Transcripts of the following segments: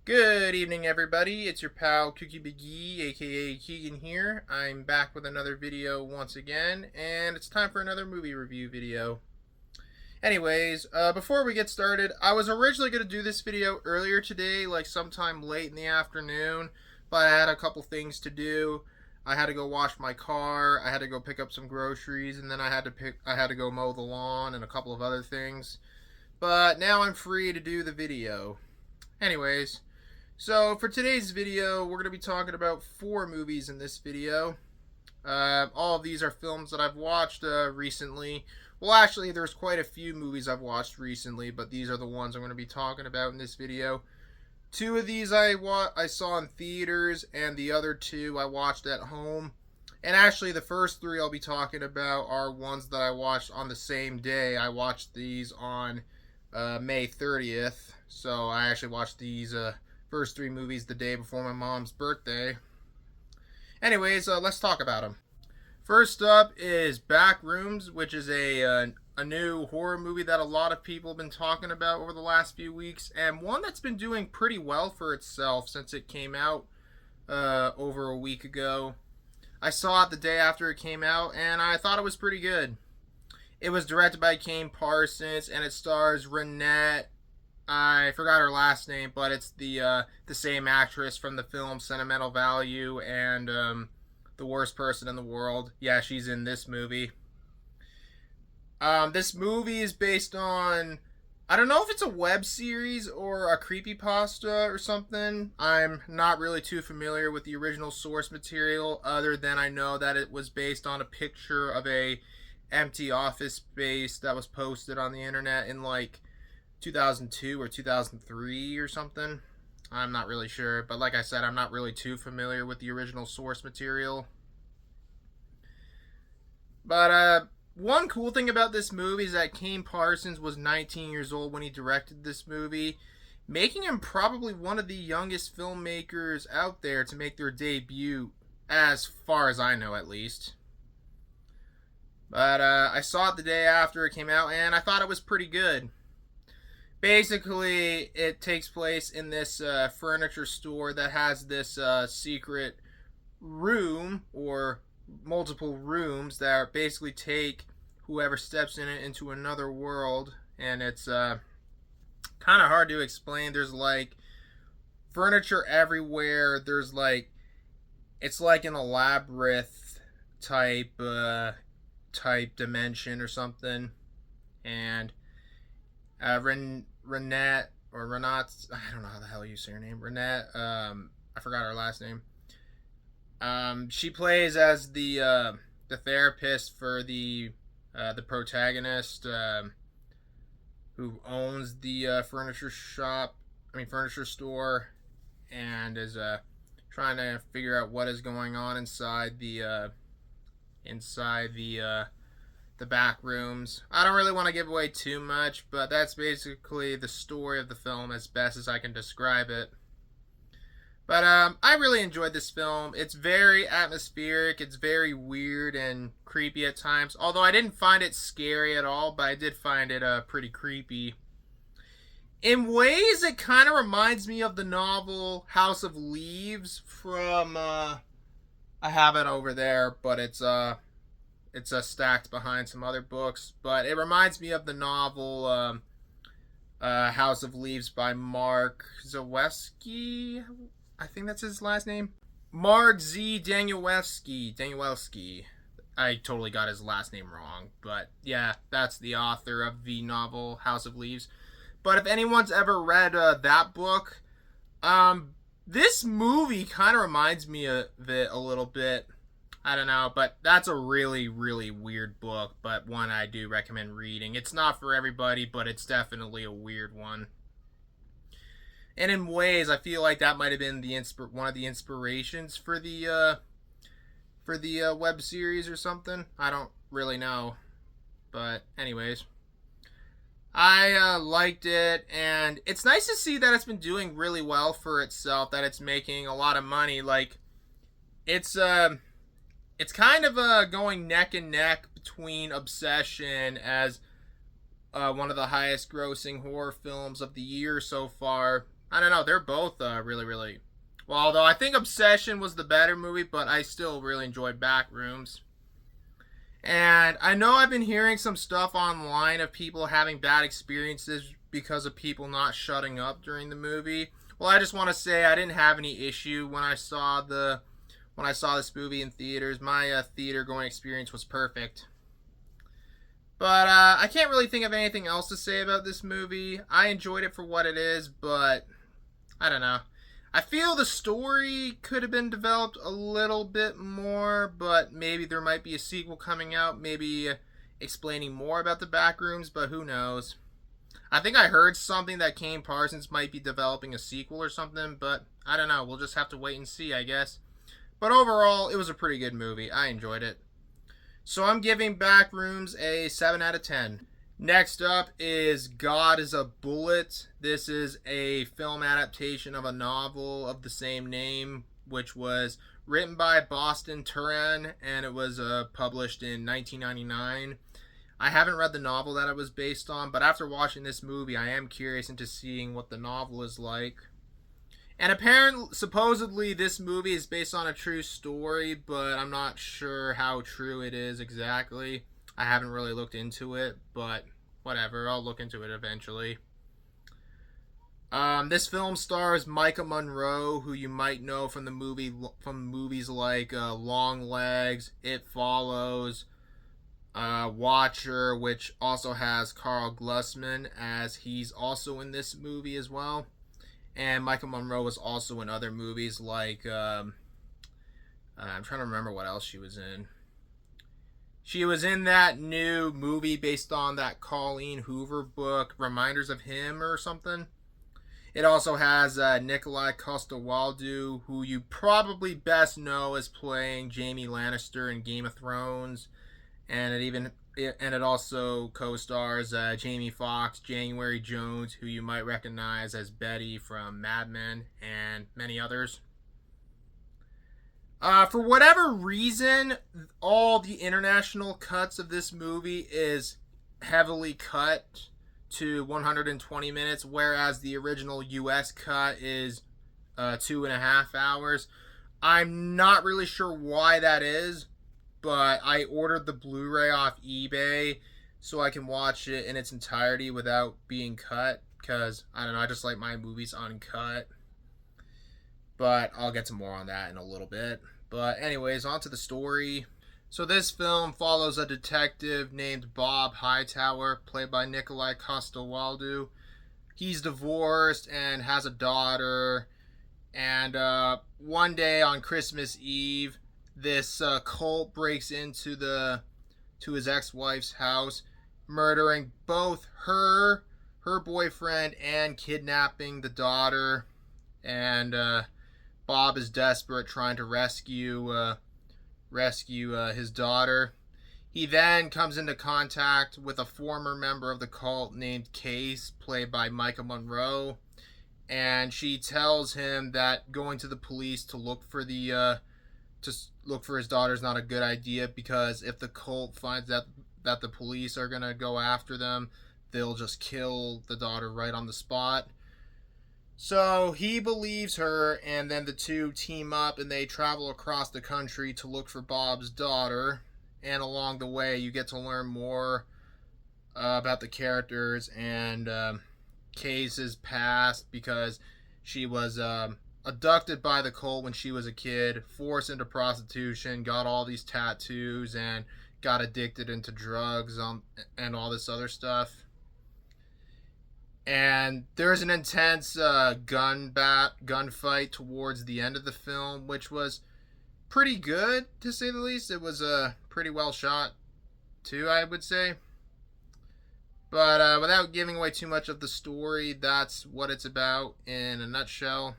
Good evening, everybody. It's your pal Cookie McGee, aka Keegan here. I'm back with another video once again, and it's time for another movie review video. Anyways, before we get started, I was originally going to do this video earlier today, like sometime late in the afternoon, but I had a couple things to do. I had to go wash my car, I had to go pick up some groceries, and then I had to go mow the lawn and a couple of other things. But now I'm free to do the video. Anyways, so for today's video, we're going to be talking about 4 movies in this video. All of these are films that I've watched recently. Well, actually, there's quite a few movies I've watched recently, but these are the ones I'm going to be talking about in this video. 2 of these I saw in theaters, and the other 2 I watched at home. And actually, the first 3 I'll be talking about are ones that I watched on the same day. I watched these on May 30th, so I actually watched these first 3 movies the day before my mom's birthday. Anyways, let's talk about them. First up is Backrooms, which is a new horror movie that a lot of people have been talking about over the last few weeks, and one that's been doing pretty well for itself since it came out over a week ago. I saw it the day after it came out, and I thought it was pretty good. It was directed by Kane Parsons, and it stars Renette. I forgot her last name, but it's the same actress from the film Sentimental Value and The Worst Person in the World. Yeah, she's in this movie. This movie is based on, I don't know if it's a web series or a creepypasta or something. I'm not really too familiar with the original source material, other than I know that it was based on a picture of a empty office space that was posted on the internet in like 2002 or 2003 or something. I'm not really sure, but like I said, I'm not really too familiar with the original source material. But one cool thing about this movie is that Kane Parsons was 19 years old when he directed this movie, making him probably one of the youngest filmmakers out there to make their debut, as far as I know at least. But I saw it the day after it came out, and I thought it was pretty good. Basically, it takes place in this furniture store that has this secret room, or multiple rooms, that basically take whoever steps in it into another world. And it's kind of hard to explain. There's like furniture everywhere. There's like, it's like an labyrinth type dimension or something. And Renette, or Renat, I don't know how the hell you say her name. Renette, I forgot her last name. She plays as the therapist for the protagonist, who owns the furniture store, and is trying to figure out what is going on inside the back rooms. I don't really want to give away too much, but that's basically the story of the film as best as I can describe it. But I really enjoyed this film. It's very atmospheric. It's very weird and creepy at times. Although I didn't find it scary at all, but I did find it pretty creepy. In ways, it kind of reminds me of the novel House of Leaves from, I have it over there, but it's stacked behind some other books. But it reminds me of the novel House of Leaves by Mark Zawewski. I think that's his last name. Mark Z. Danielewski. I totally got his last name wrong. But yeah, that's the author of the novel House of Leaves. But if anyone's ever read that book, this movie kind of reminds me of it a little bit. I don't know, but that's a really, really weird book, but one I do recommend reading. It's not for everybody, but it's definitely a weird one. And in ways, I feel like that might have been one of the inspirations for the web series or something. I don't really know, but anyways, I liked it, and it's nice to see that it's been doing really well for itself. That it's making a lot of money. Like, it's kind of going neck and neck between Obsession as one of the highest grossing horror films of the year so far. I don't know. They're both really, really well. Although I think Obsession was the better movie, but I still really enjoyed Backrooms. And I know I've been hearing some stuff online of people having bad experiences because of people not shutting up during the movie. Well, I just want to say I didn't have any issue when I saw this movie in theaters. My theater going experience was perfect. But I can't really think of anything else to say about this movie. I enjoyed it for what it is, but I don't know. I feel the story could have been developed a little bit more, but maybe there might be a sequel coming out, maybe explaining more about the Backrooms, but who knows. I think I heard something that Kane Parsons might be developing a sequel or something, but I don't know. We'll just have to wait and see, I guess. But overall, it was a pretty good movie. I enjoyed it. So I'm giving Backrooms a 7 out of 10. Next up is God is a Bullet. This is a film adaptation of a novel of the same name, which was written by Boston Turan, and it was published in 1999. I haven't read the novel that it was based on, but after watching this movie, I am curious into seeing what the novel is like. And supposedly, this movie is based on a true story, but I'm not sure how true it is exactly. I haven't really looked into it, but whatever. I'll look into it eventually. This film stars Micah Monroe, who you might know from movies like Long Legs, It Follows, Watcher, which also has Carl Glusman, as he's also in this movie as well. And Micah Monroe was also in other movies like, I'm trying to remember what else she was in. She was in that new movie based on that Colleen Hoover book, Reminders of Him or something. It also has Nikolai Coster-Waldau, who you probably best know as playing Jaime Lannister in Game of Thrones. And it also co-stars Jamie Foxx, January Jones, who you might recognize as Betty from Mad Men, and many others. For whatever reason, all the international cuts of this movie is heavily cut to 120 minutes, whereas the original US cut is 2.5 hours. I'm not really sure why that is, but I ordered the Blu-ray off eBay so I can watch it in its entirety without being cut, because, I don't know, I just like my movies uncut. But I'll get to more on that in a little bit. But anyways, on to the story. So this film follows a detective named Bob Hightower, played by Nikolai Coster-Waldau. He's divorced and has a daughter. And one day on Christmas Eve, this cult breaks into his ex-wife's house, murdering both her boyfriend, and kidnapping the daughter. And Bob is desperate, trying to rescue his daughter. He then comes into contact with a former member of the cult named Case, played by Micah Monroe, and she tells him that going to the police to look for his daughter is not a good idea, because if the cult finds that the police are gonna go after them, they'll just kill the daughter right on the spot. So he believes her, and then the two team up and they travel across the country to look for Bob's daughter. And along the way, you get to learn more about the characters and Case's past, because she was abducted by the cult when she was a kid, forced into prostitution, got all these tattoos, and got addicted into drugs and all this other stuff. And there's an intense gunfight towards the end of the film, which was pretty good, to say the least. It was pretty well shot, too, I would say. But without giving away too much of the story, that's what it's about in a nutshell.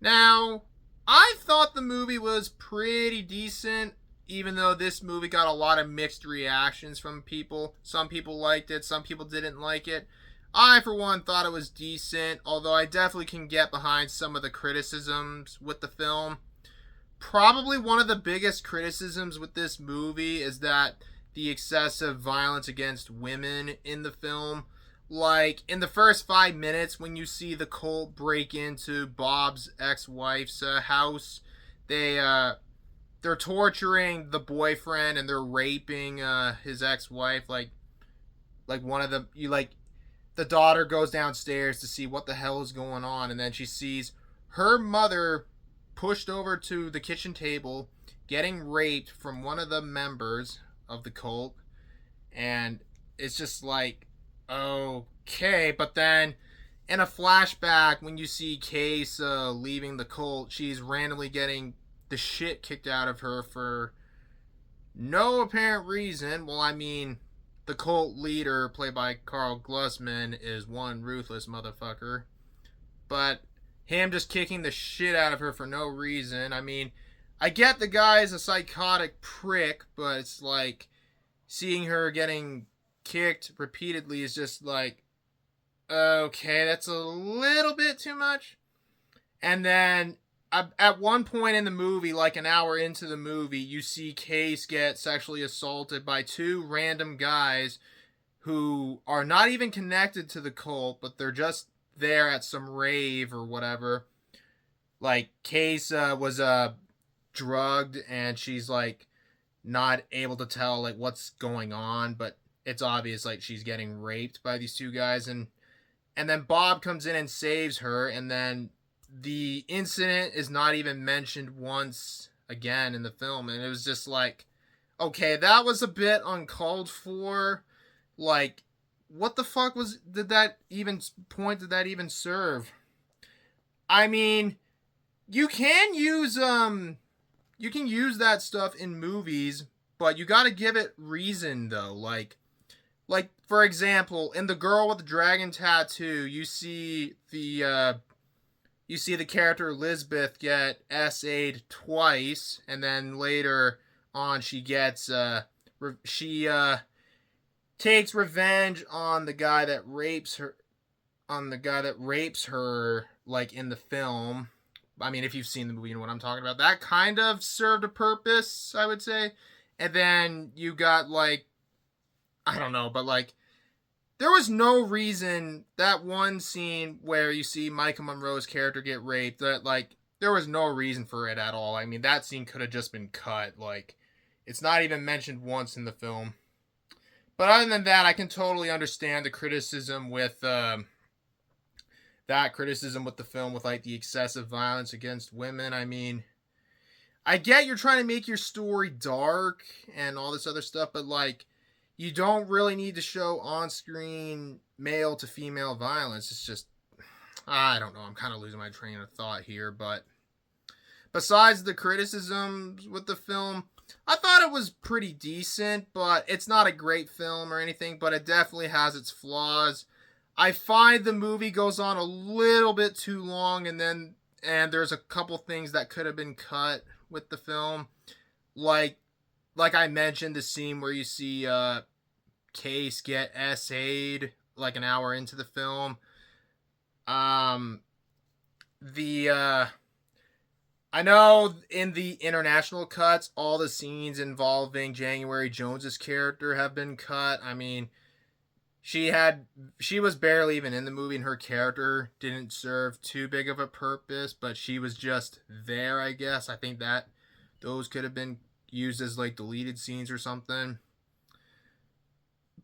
Now, I thought the movie was pretty decent, even though this movie got a lot of mixed reactions from people. Some people liked it, some people didn't like it. I, for one, thought it was decent, although I definitely can get behind some of the criticisms with the film. Probably one of the biggest criticisms with this movie is that the excessive violence against women in the film Like, in the first 5 minutes, when you see the cult break into Bob's ex-wife's house, they, they're torturing the boyfriend and they're raping, his ex-wife. Like one of the, the daughter goes downstairs to see what the hell is going on, and then she sees her mother pushed over to the kitchen table getting raped from one of the members of the cult. And it's just like, okay. But then in a flashback, when you see Case leaving the cult, she's randomly getting the shit kicked out of her for no apparent reason. Well, I mean, the cult leader, played by Carl Glusman, is one ruthless motherfucker. But him just kicking the shit out of her for no reason. I mean, I get the guy's a psychotic prick, but it's like seeing her getting kicked repeatedly is just like, okay, that's a little bit too much. And then at one point in the movie, like an hour into the movie, you see Case get sexually assaulted by two random guys who are not even connected to the cult, but they're just there at some rave or whatever. Like, Case was drugged, and she's like not able to tell like what's going on, but it's obvious like she's getting raped by these two guys. And then Bob comes in and saves her, and then the incident is not even mentioned once again in the film. And it was just like, okay, that was a bit uncalled for. Like, what the fuck did that even serve? I mean, you can use that stuff in movies, but you got to give it reason though. Like for example, in The Girl with the Dragon Tattoo, you see the character Elizabeth get SA'd twice, and then later on she gets takes revenge on the guy that rapes her like in the film. I mean, if you've seen the movie, you know what I'm talking about. That kind of served a purpose, I would say. And then you got like, I don't know, but like, there was no reason, that one scene where you see Micah Monroe's character get raped, that like, there was no reason for it at all. I mean, that scene could have just been cut. Like, it's not even mentioned once in the film. But other than that, I can totally understand the criticism with the film, with like the excessive violence against women. I mean, I get you're trying to make your story dark and all this other stuff, but like, you don't really need to show on-screen male to female violence. It's just, I don't know, I'm kind of losing my train of thought here. But besides the criticisms with the film, I thought it was pretty decent, but it's not a great film or anything, but it definitely has its flaws. I find the movie goes on a little bit too long, and there's a couple things that could have been cut with the film. Like I mentioned, the scene where you see Case get SA'd like an hour into the film. I know in the international cuts, all the scenes involving January Jones's character have been cut. I mean, she was barely even in the movie, and her character didn't serve too big of a purpose, but she was just there, I guess. I think that those could have been used as like deleted scenes or something.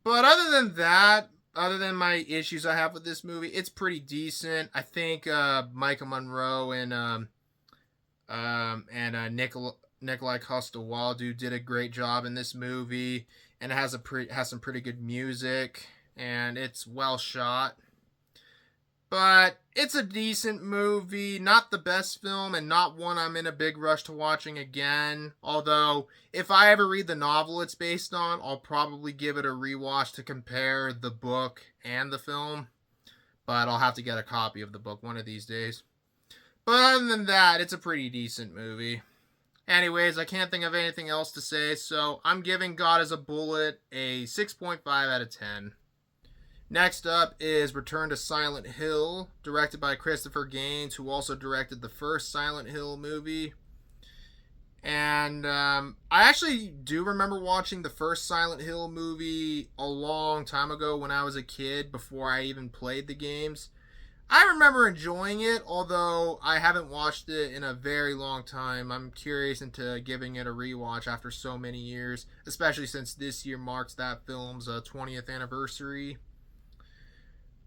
But other than that, other than my issues I have with this movie, it's pretty decent. I think Micah Monroe and Nikolai Coster-Waldau did a great job in this movie, and it has some pretty good music, and it's well shot. But it's a decent movie, not the best film, and not one I'm in a big rush to watching again. Although, if I ever read the novel it's based on, I'll probably give it a rewatch to compare the book and the film. But I'll have to get a copy of the book one of these days. But other than that, it's a pretty decent movie. Anyways, I can't think of anything else to say, so I'm giving God is a Bullet a 6.5 out of 10. Next up is Return to Silent Hill, directed by Christopher Gaines, who also directed the first Silent Hill movie. And I actually do remember watching the first Silent Hill movie a long time ago when I was a kid, before I even played the games. I remember enjoying it, although I haven't watched it in a very long time. I'm curious into giving it a rewatch after so many years, especially since this year marks that film's 20th anniversary.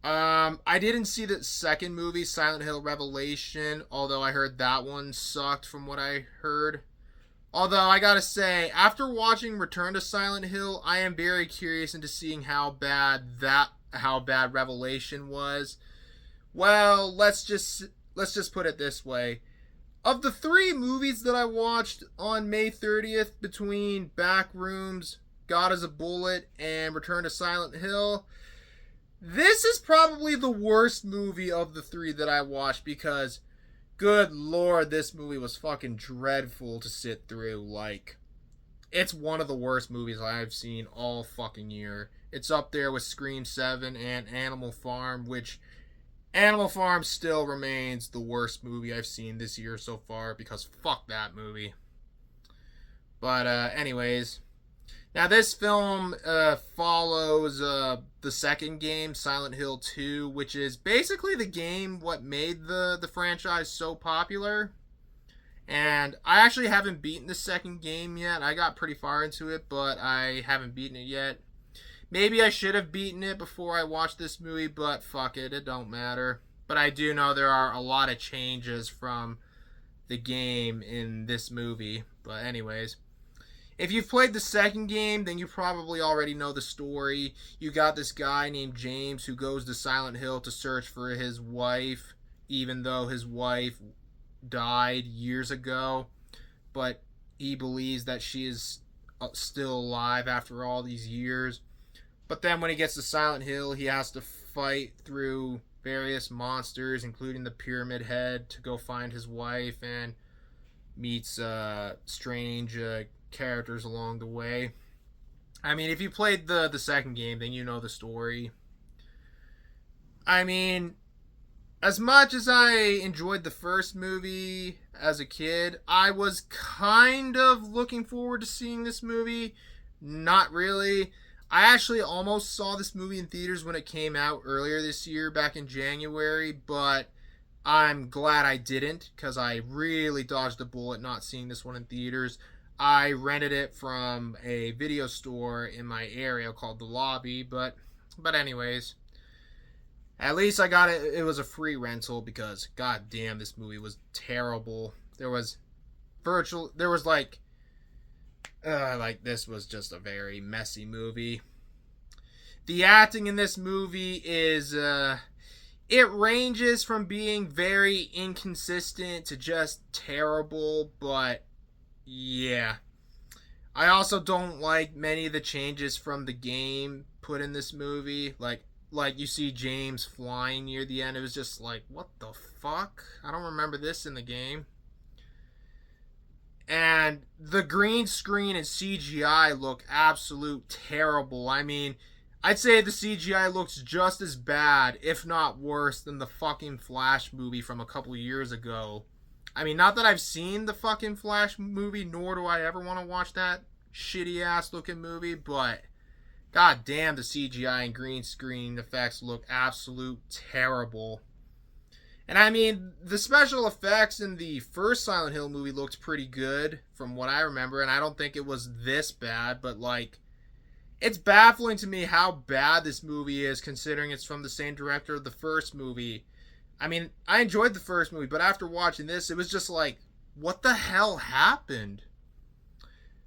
I didn't see the second movie, Silent Hill Revelation, although I heard that one sucked from what I heard. Although I gotta say, after watching Return to Silent Hill, I am very curious into seeing how bad Revelation was. Well, let's just put it this way. Of the three movies that I watched on May 30th, between Backrooms, God is a Bullet, and Return to Silent Hill, this is probably the worst movie of the three that I watched, because good lord, this movie was fucking dreadful to sit through. Like, it's one of the worst movies I've seen all fucking year. It's up there with Scream 7 and Animal Farm, which Animal Farm still remains the worst movie I've seen this year so far, because fuck that movie. But anyways, now this film follows the second game, Silent Hill 2, which is basically the game what made the franchise so popular. And I actually haven't beaten the second game yet. I got pretty far into it, but I haven't beaten it yet. Maybe I should have beaten it before I watched this movie, but fuck it, it don't matter. But I do know there are a lot of changes from the game in this movie. But anyways, if you've played the second game, then you probably already know the story. You got this guy named James who goes to Silent Hill to search for his wife, even though his wife died years ago. But he believes that she is still alive after all these years. But then when he gets to Silent Hill, he has to fight through various monsters, including the Pyramid Head, to go find his wife, and meets strange characters along the way. I mean, if you played the second game, then you know the story. I mean, as much as I enjoyed the first movie as a kid, I was kind of looking forward to seeing this movie. Not really. I actually almost saw this movie in theaters when it came out earlier this year, back in January, but I'm glad I didn't, because I really dodged a bullet not seeing this one in theaters. I rented it from a video store in my area called The Lobby, but anyways, at least I got it. It was a free rental, because god damn, this movie was terrible. There was this was just a very messy movie. The acting in this movie is it ranges from being very inconsistent to just terrible, but yeah. I also don't like many of the changes from the game put in this movie. Like you see James flying near the end. It was just like, what the fuck? I don't remember this in the game. And the green screen and CGI look absolute terrible. I mean, I'd say the CGI looks just as bad, if not worse, than the fucking Flash movie from a couple years ago. I mean, not that I've seen the fucking Flash movie, nor do I ever want to watch that shitty ass looking movie, but god damn, the CGI and green screen effects look absolute terrible. And I mean, the special effects in the first Silent Hill movie looked pretty good from what I remember, and I don't think it was this bad, but like, it's baffling to me how bad this movie is, considering it's from the same director of the first movie. I mean, I enjoyed the first movie, but after watching this, it was just like, what the hell happened?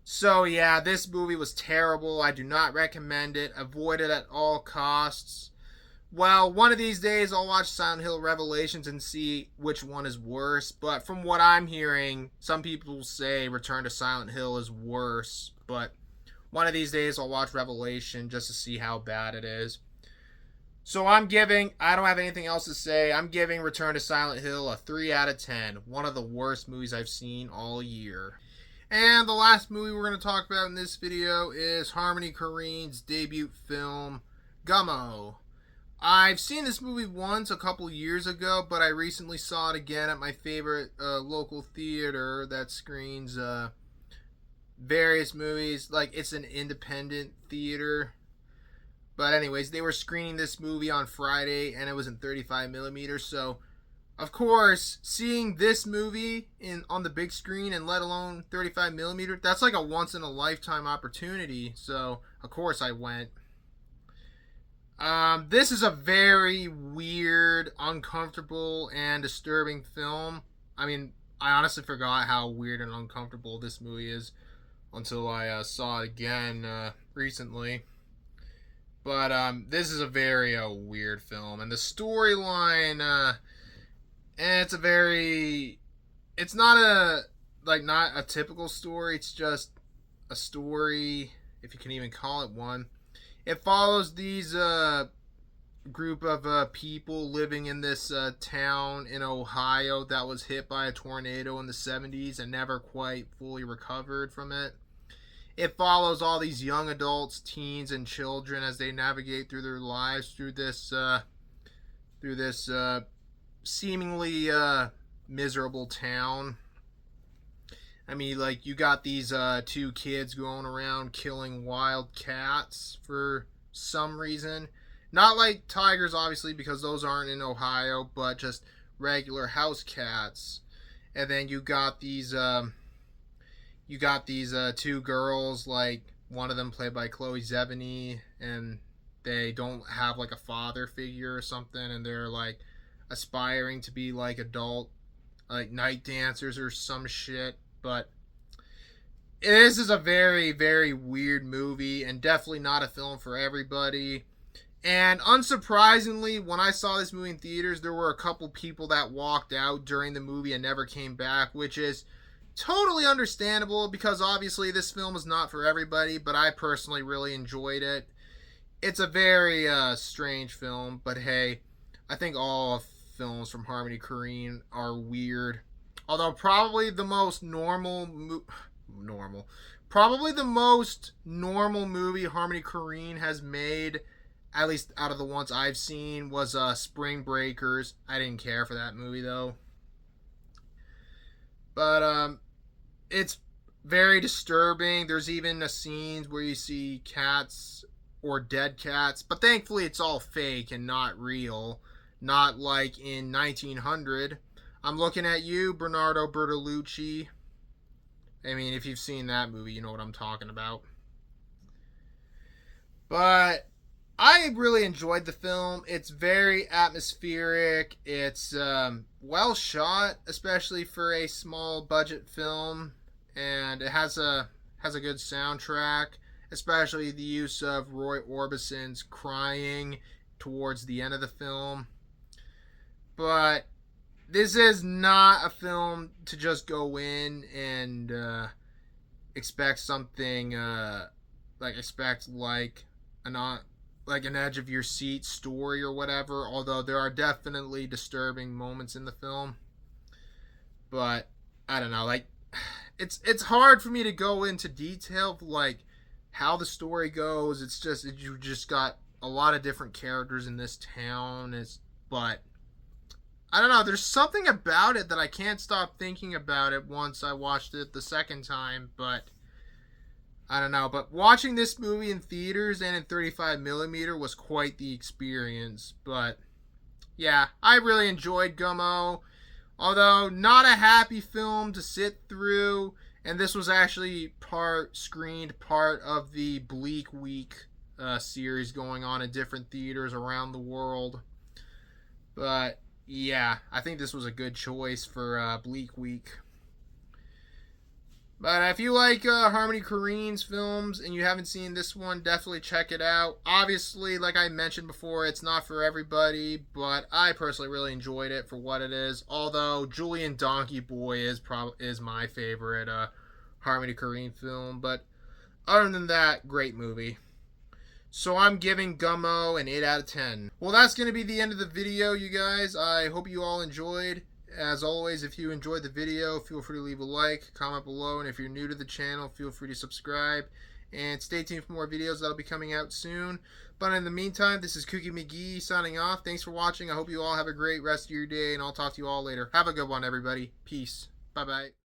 So yeah, this movie was terrible. I do not recommend it. Avoid it at all costs. Well, one of these days I'll watch Silent Hill Revelations and see which one is worse. But from what I'm hearing, some people say Return to Silent Hill is worse. But one of these days I'll watch Revelation just to see how bad it is. So I don't have anything else to say. I'm giving Return to Silent Hill a 3 out of 10. One of the worst movies I've seen all year. And the last movie we're going to talk about in this video is Harmony Korine's debut film, Gummo. I've seen this movie once a couple years ago, but I recently saw it again at my favorite local theater that screens various movies. Like, it's an independent theater. But anyways, they were screening this movie on Friday, and it was in 35 millimeters. So, of course, seeing this movie on the big screen, and let alone 35 millimeter, that's like a once in a lifetime opportunity. So, of course, I went. This is a very weird, uncomfortable, and disturbing film. I mean, I honestly forgot how weird and uncomfortable this movie is until I saw it again recently. But this is a very weird film, and the storyline, it's a very, it's not not a typical story. It's just a story, if you can even call it one. It follows these group of people living in this town in Ohio that was hit by a tornado in the 70s and never quite fully recovered from it. It follows all these young adults, teens, and children as they navigate through their lives through this seemingly miserable town. I mean, like, you got these two kids going around killing wild cats for some reason. Not like tigers, obviously, because those aren't in Ohio, but just regular house cats. And then you got these two girls, like one of them played by Chloe Sevigny, and they don't have like a father figure or something, and they're like aspiring to be like adult, like night dancers or some shit. But this is a very, very weird movie, and definitely not a film for everybody. And unsurprisingly, when I saw this movie in theaters, there were a couple people that walked out during the movie and never came back, which is totally understandable because obviously this film is not for everybody, but I personally really enjoyed it. It's a very strange film, but hey, I think all films from Harmony Korine are weird. Although probably the most probably the most normal movie Harmony Korine has made, at least out of the ones I've seen, was Spring Breakers. I didn't care for that movie though. But it's very disturbing. There's even a scenes where you see cats or dead cats, but thankfully it's all fake and not real. Not like in 1900. I'm looking at you, Bernardo Bertolucci. I mean, if you've seen that movie, you know what I'm talking about. But I really enjoyed the film. It's very atmospheric. It's well shot, especially for a small budget film, and it has a good soundtrack, especially the use of Roy Orbison's crying towards the end of the film. But this is not a film to just go in and expect something expect like an edge of your seat story or whatever. Although there are definitely disturbing moments in the film, but I don't know. Like, it's hard for me to go into detail like how the story goes. It's just you just got a lot of different characters in this town. But I don't know, there's something about it that I can't stop thinking about it once I watched it the second time, but I don't know. But watching this movie in theaters and in 35 millimeter was quite the experience. But yeah, I really enjoyed Gummo, although not a happy film to sit through, and this was actually screened part of the Bleak Week series going on in different theaters around the world. But yeah, I think this was a good choice for Bleak Week. But if you like Harmony Korine's films and you haven't seen this one, definitely check it out. Obviously, like I mentioned before, it's not for everybody, but I personally really enjoyed it for what it is. Although Julian Donkey Boy is my favorite Harmony Korine film, but other than that, great movie. So I'm giving Gummo an 8 out of 10. Well, that's going to be the end of the video, you guys. I hope you all enjoyed. As always, if you enjoyed the video, feel free to leave a like, comment below, and if you're new to the channel, feel free to subscribe. And stay tuned for more videos that'll be coming out soon. But in the meantime, this is Cookie McGee signing off. Thanks for watching. I hope you all have a great rest of your day, and I'll talk to you all later. Have a good one, everybody. Peace. Bye-bye.